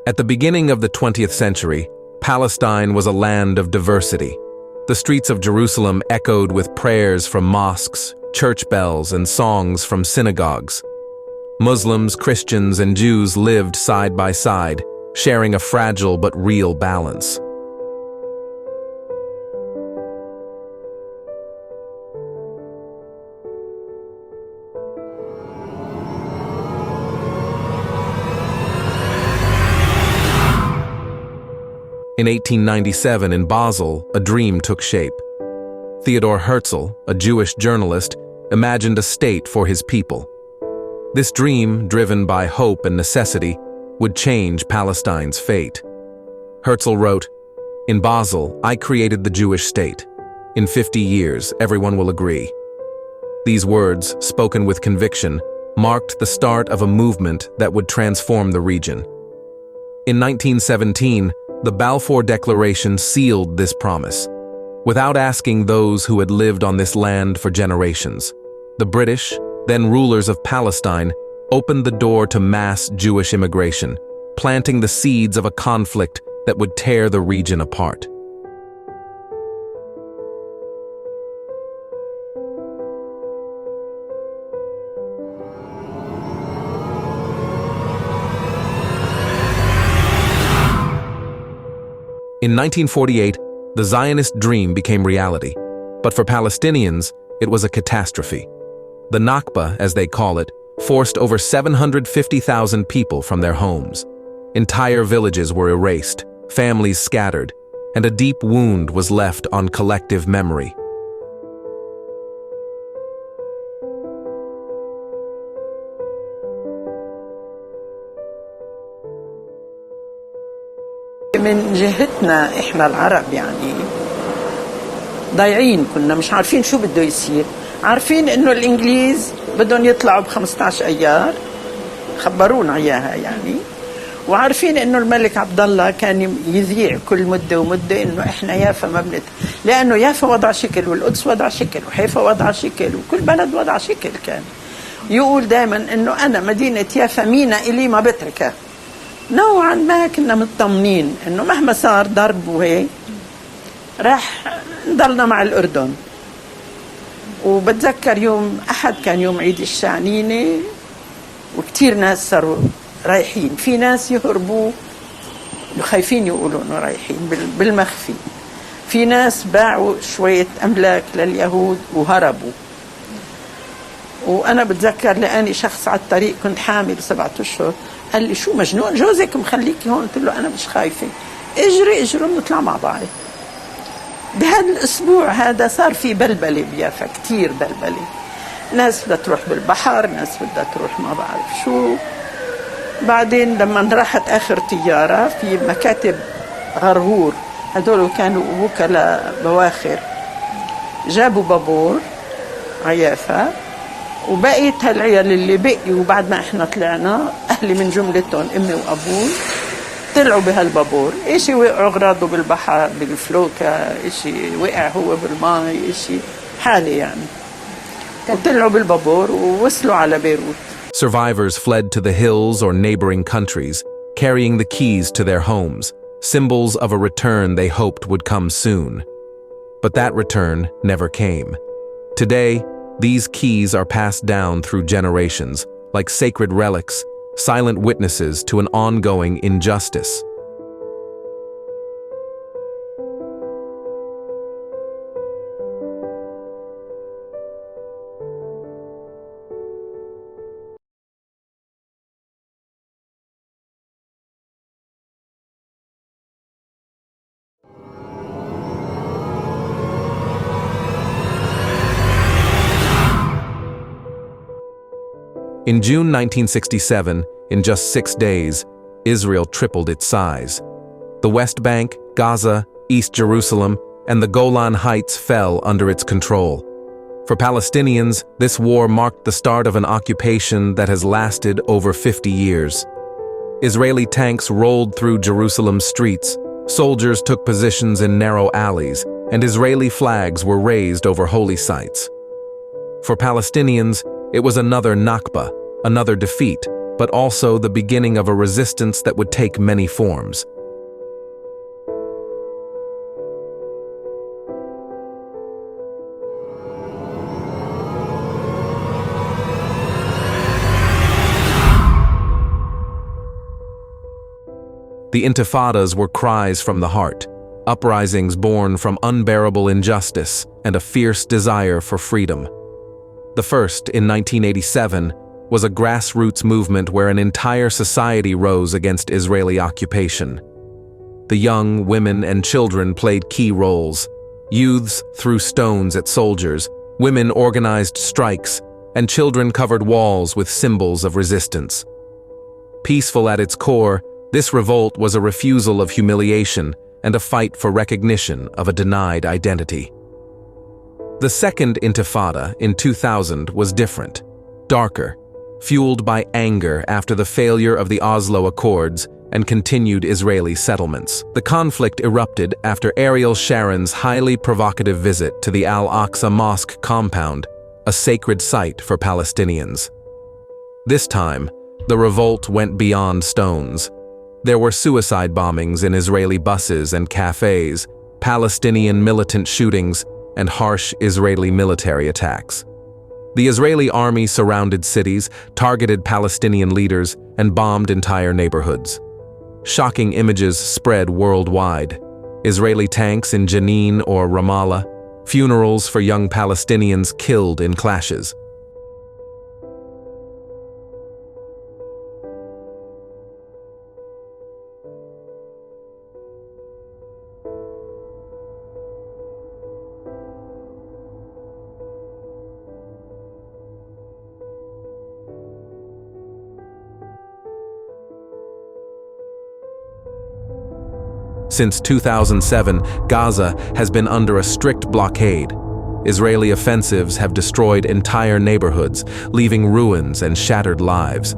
At the beginning of the 20th century, Palestine was a land of diversity. The streets of Jerusalem echoed with prayers from mosques, church bells, and songs from synagogues. Muslims, Christians, and Jews lived side by side, sharing a fragile but real balance. In 1897, in Basel, a dream took shape. Theodor Herzl, a Jewish journalist, imagined a state for his people. This dream, driven by hope and necessity, would change Palestine's fate. Herzl wrote, "In Basel, I created the Jewish state. In 50 years, everyone will agree." These words, spoken with conviction, marked the start of a movement that would transform the region. In 1917, the Balfour Declaration sealed this promise. Without asking those who had lived on this land for generations, the British, then rulers of Palestine, opened the door to mass Jewish immigration, planting the seeds of a conflict that would tear the region apart. In 1948, the Zionist dream became reality, but for Palestinians, it was a catastrophe. The Nakba, as they call it, forced over 750,000 people from their homes. Entire villages were erased, families scattered, and a deep wound was left on collective memory. من جهتنا إحنا العرب ضايعين، كنا مش عارفين شو بده يصير. عارفين إنه الإنجليز بدهم يطلعوا ب15 أيار، خبرونا إياها وعارفين إنه الملك عبد الله كان يذيع كل مدة ومدة إنه إحنا يافا ما لأنه يافا وضع شكل والقدس وضع شكل وحيفا وضع شكل وكل بلد وضع شكل. كان يقول دائما إنه أنا مدينة يافا مينا إلي ما بتركها. نوعا ما كنا مطمنين انه مهما صار ضرب وهيك راح نضلنا مع الاردن. وبتذكر يوم احد كان يوم عيد الشعنينه وكتير ناس صاروا رايحين، في ناس يهربوا خايفين يقولوا انه رايحين بالمخفي، في ناس باعوا شويه املاك لليهود وهربوا. وانا بتذكر لاني شخص على الطريق كنت حامل 7 أشهر، قال لي شو مجنون جوزك مخليكي هون؟ قلت له انا مش خايفه، اجري ونطلع مع بعض. بهذا الاسبوع هذا صار في بلبله بيافا، كتير بلبله، ناس بدها تروح بالبحر، ناس بدها تروح ما بعرف شو. بعدين لما راحت اخر طياره في مكاتب غرغور، هدول كانوا وكلاء بواخر، جابوا بابور عيافا، وبقيت هالعيال اللي بقيوا بعد ما احنا طلعنا، اهلي من جملتهم امي وابوي، طلعوا بهالبابور. اشي وقعوا اغراضه بالبحر بالفلوكة، اشي وقع هو بالماء، اشي حالي وطلعوا بالبابور ووصلوا على بيروت. Survivors fled to the hills or neighboring countries, carrying the keys to their homes, symbols of a return they hoped would come soon. But that return never came. Today, these keys are passed down through generations, like sacred relics, silent witnesses to an ongoing injustice. In June 1967, in just 6 days, Israel tripled its size. The West Bank, Gaza, East Jerusalem, and the Golan Heights fell under its control. For Palestinians, this war marked the start of an occupation that has lasted over 50 years. Israeli tanks rolled through Jerusalem's streets, soldiers took positions in narrow alleys, and Israeli flags were raised over holy sites. For Palestinians, it was another Nakba, another defeat, but also the beginning of a resistance that would take many forms. The intifadas were cries from the heart, uprisings born from unbearable injustice and a fierce desire for freedom. The first, in 1987, was a grassroots movement where an entire society rose against Israeli occupation. The young, women, and children played key roles. Youths threw stones at soldiers, women organized strikes, and children covered walls with symbols of resistance. Peaceful at its core, this revolt was a refusal of humiliation and a fight for recognition of a denied identity. The second intifada, in 2000, was different, darker, fueled by anger after the failure of the Oslo Accords and continued Israeli settlements. The conflict erupted after Ariel Sharon's highly provocative visit to the Al-Aqsa Mosque compound, a sacred site for Palestinians. This time, the revolt went beyond stones. There were suicide bombings in Israeli buses and cafes, Palestinian militant shootings, and harsh Israeli military attacks. The Israeli army surrounded cities, targeted Palestinian leaders, and bombed entire neighborhoods. Shocking images spread worldwide. Israeli tanks in Jenin or Ramallah, funerals for young Palestinians killed in clashes. Since 2007, Gaza has been under a strict blockade. Israeli offensives have destroyed entire neighborhoods, leaving ruins and shattered lives.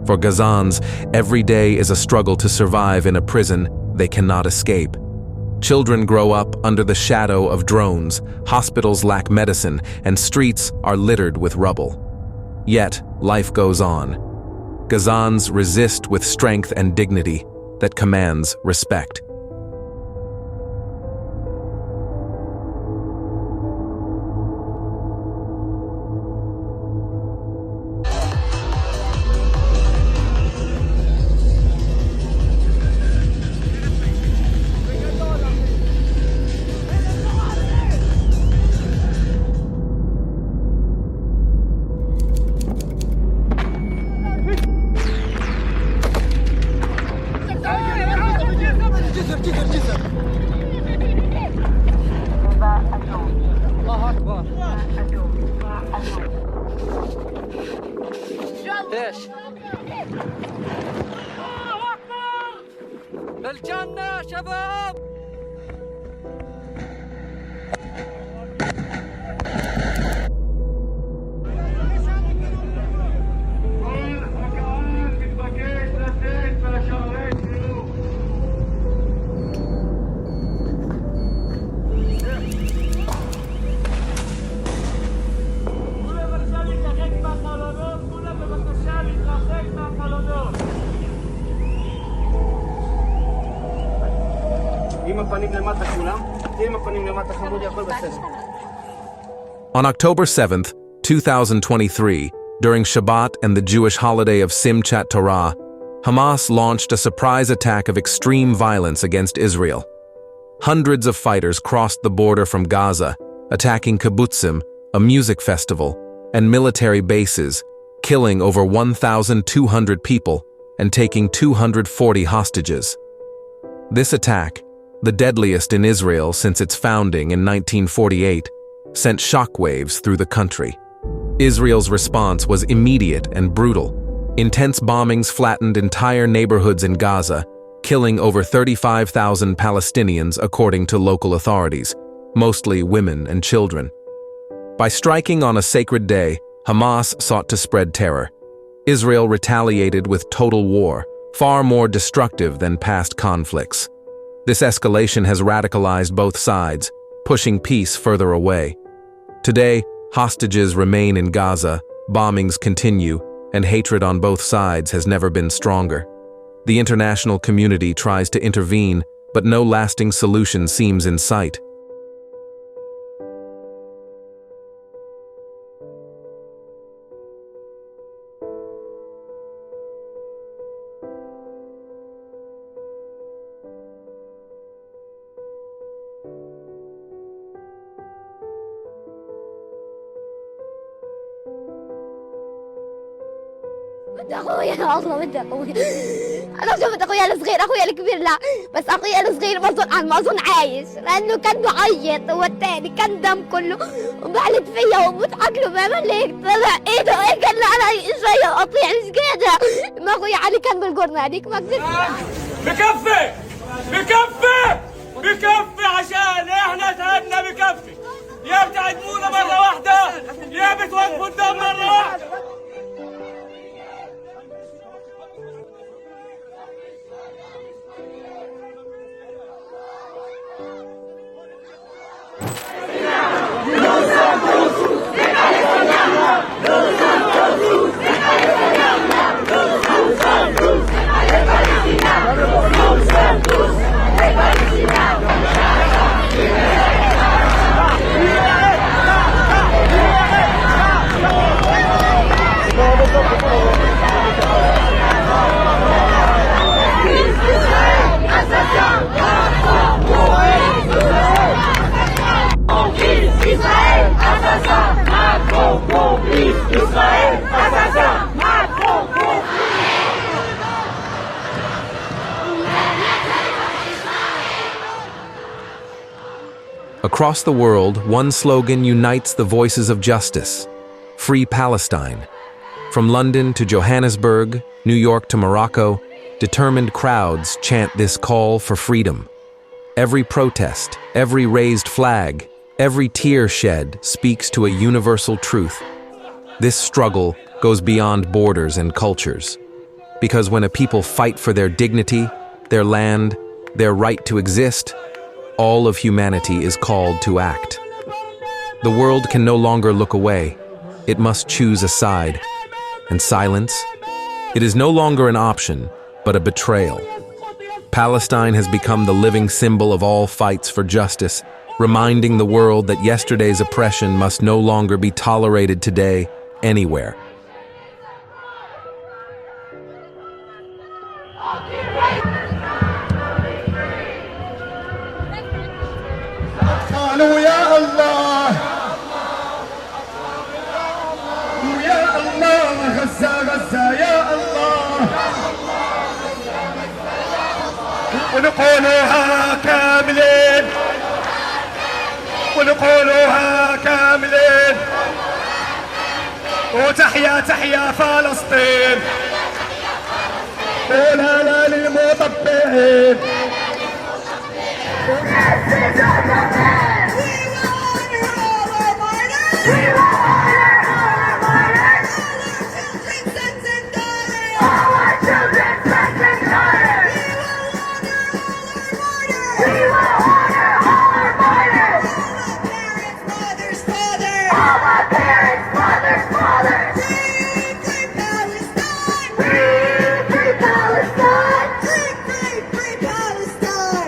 For Gazans, every day is a struggle to survive in a prison they cannot escape. Children grow up under the shadow of drones, hospitals lack medicine, and streets are littered with rubble. Yet, life goes on. Gazans resist with strength and dignity that commands respect. للجنة يا شباب. On October 7th, 2023, during Shabbat and the Jewish holiday of Simchat Torah, Hamas launched a surprise attack of extreme violence against Israel. Hundreds of fighters crossed the border from Gaza, attacking kibbutzim, a music festival, and military bases, killing over 1,200 people and taking 240 hostages. This attack, the deadliest in Israel since its founding in 1948, sent shockwaves through the country. Israel's response was immediate and brutal. Intense bombings flattened entire neighborhoods in Gaza, killing over 35,000 Palestinians according to local authorities, mostly women and children. By striking on a sacred day, Hamas sought to spread terror. Israel retaliated with total war, far more destructive than past conflicts. This escalation has radicalized both sides, pushing peace further away. Today, hostages remain in Gaza, bombings continue, and hatred on both sides has never been stronger. The international community tries to intervene, but no lasting solution seems in sight. بدي اخويا والله بدي اخويا. انا شفت اخويا الصغير، اخويا الكبير لا، بس اخويا الصغير ما اظن عايش، لانه كان بعيط، هو الثاني كان دم كله وبعلت فيا وبضحك له بعمل هيك، طلع ايده هيك قال لي انا جاي اقطيع مش قادره. ما اخويا علي كان بالقرن هذيك ما قدرت. بكفي بكفي بكفي عشان احنا تعبنا بكفي. يا بتعدمونا مرة واحدة يا بتوقفوا الدم مرة واحدة. Across the world, one slogan unites the voices of justice: Free Palestine. From London to Johannesburg, New York to Morocco, determined crowds chant this call for freedom. Every protest, every raised flag, every tear shed speaks to a universal truth. This struggle goes beyond borders and cultures. Because when a people fight for their dignity, their land, their right to exist, all of humanity is called to act. The world can no longer look away. It must choose a side. And silence? It is no longer an option, but a betrayal. Palestine has become the living symbol of all fights for justice, reminding the world that yesterday's oppression must no longer be tolerated today, anywhere. يا الله ويا الله غزة غزة يا الله ونقولوها كاملين ونقولوها كاملين وتحيا تحيا فلسطين ولا لا للمطبعين. Free Palestine!